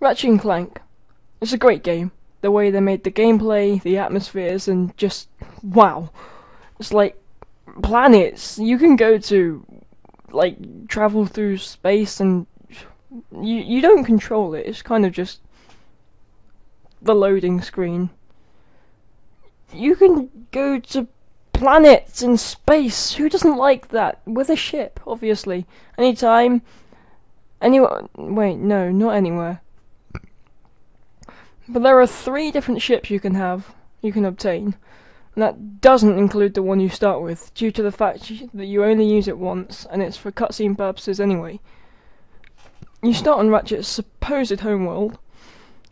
Ratchet and Clank. It's a great game. The way they made the gameplay, the atmospheres, and just wow. It's like planets you can go to, like travel through space, and you don't control it. It's kind of just the loading screen. You can go to planets in space. Who doesn't like that? With a ship, obviously. Anytime. Anywhere. Wait, no, not anywhere. But there are 3 different ships you can obtain. And that doesn't include the one you start with, due to the fact that you only use it once, and it's for cutscene purposes anyway. You start on Ratchet's supposed homeworld,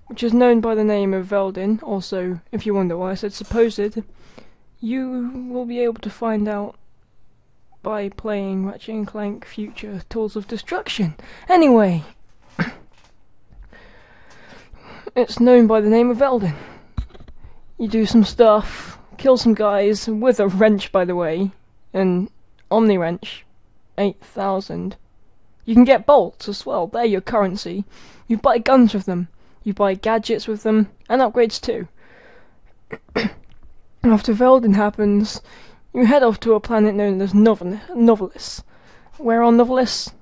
which is known by the name of Veldin. Also, if you wonder why I said supposed, you will be able to find out by playing Ratchet and Clank Future Tools of Destruction. Anyway, it's known by the name of Veldin. You do some stuff, kill some guys with a wrench, by the way, an Omni Wrench, 8,000. You can get bolts as well, they're your currency. You buy guns with them, you buy gadgets with them, and upgrades too. After Veldin happens, you head off to a planet known as Novelis. Where are Novelis?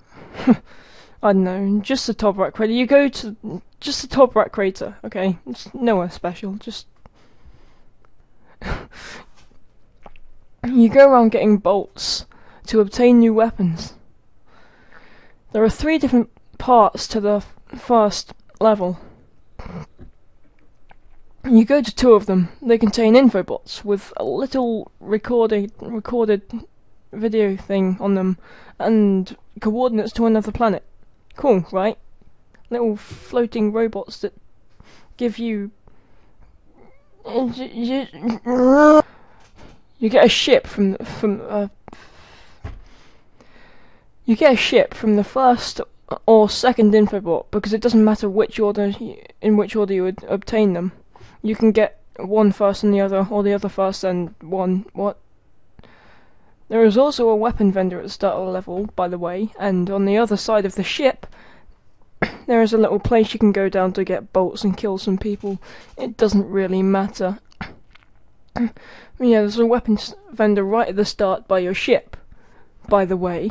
I don't know, just the top right crater. You go to just the top right crater, okay? It's nowhere special, just... You go around getting bolts to obtain new weapons. There are 3 different parts to the first level. You go to 2 of them. They contain infobots with a little recorded video thing on them and coordinates to another planet. Cool, right? Little floating robots that give you... You get a ship from you get a ship from the first or second infobot, because it doesn't matter in which order you would obtain them. You can get one first and the other, or the other first and one. What? There is also a weapon vendor at the start of the level, by the way, and on the other side of the ship, there is a little place you can go down to get bolts and kill some people. It doesn't really matter. Yeah, there's a weapons vendor right at the start by your ship, by the way.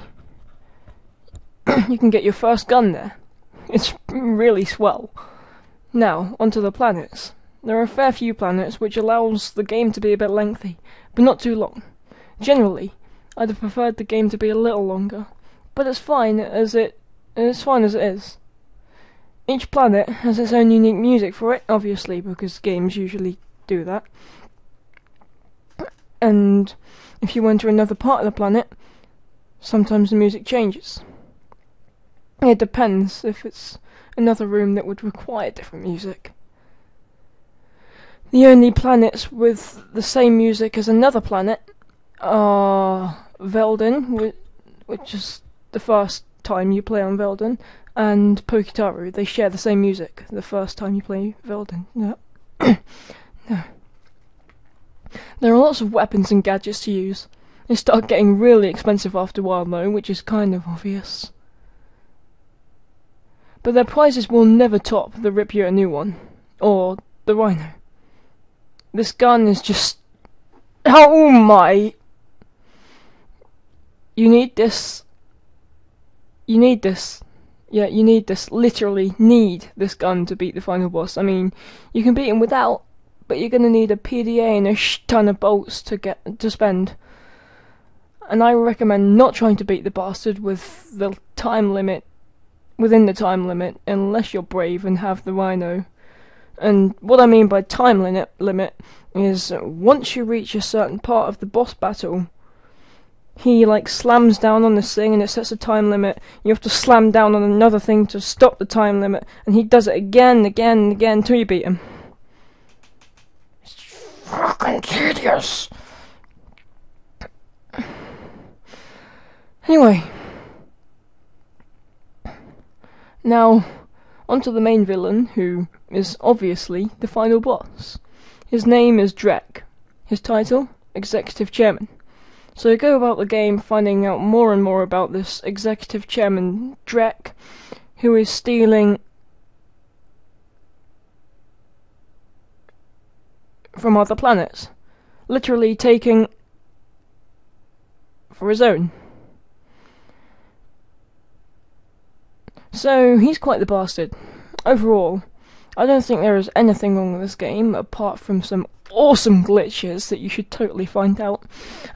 You can get your first gun there. It's really swell. Now, onto the planets. There are a fair few planets, which allows the game to be a bit lengthy, but not too long. Generally, I'd have preferred the game to be a little longer, but it's fine as it is. Each planet has its own unique music for it, obviously, because games usually do that. And if you enter another part of the planet, sometimes the music changes. It depends if it's another room that would require different music. The only planets with the same music as another planet are Veldin, which is the first time you play on Veldin, and Pokitaru. They share the same music the first time you play Veldin. No. No. There are lots of weapons and gadgets to use. They start getting really expensive after a while though, which is kind of obvious. But their prices will never top the Rip You a New One, or the Rhino. This gun is just... Oh my! You need this. You need this. Yeah, you need this. Literally need this gun to beat the final boss. I mean, you can beat him without, but you're gonna need a PDA and a ton of bolts to spend. And I recommend not trying to beat the bastard with the time limit, within the time limit, unless you're brave and have the Rhino. And what I mean by time limit is once you reach a certain part of the boss battle, he like slams down on this thing and it sets a time limit. You have to slam down on another thing to stop the time limit, and he does it again, again, and again until you beat him. It's fucking tedious. Anyway, now onto the main villain, who is obviously the final boss. His name is Drek. His title, Executive Chairman. So you go about the game finding out more and more about this Executive Chairman Drek, who is stealing from other planets, literally taking for his own. So he's quite the bastard. Overall, I don't think there is anything wrong with this game apart from some awesome glitches that you should totally find out,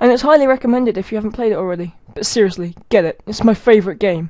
and it's highly recommended if you haven't played it already. But seriously, get it. It's my favourite game.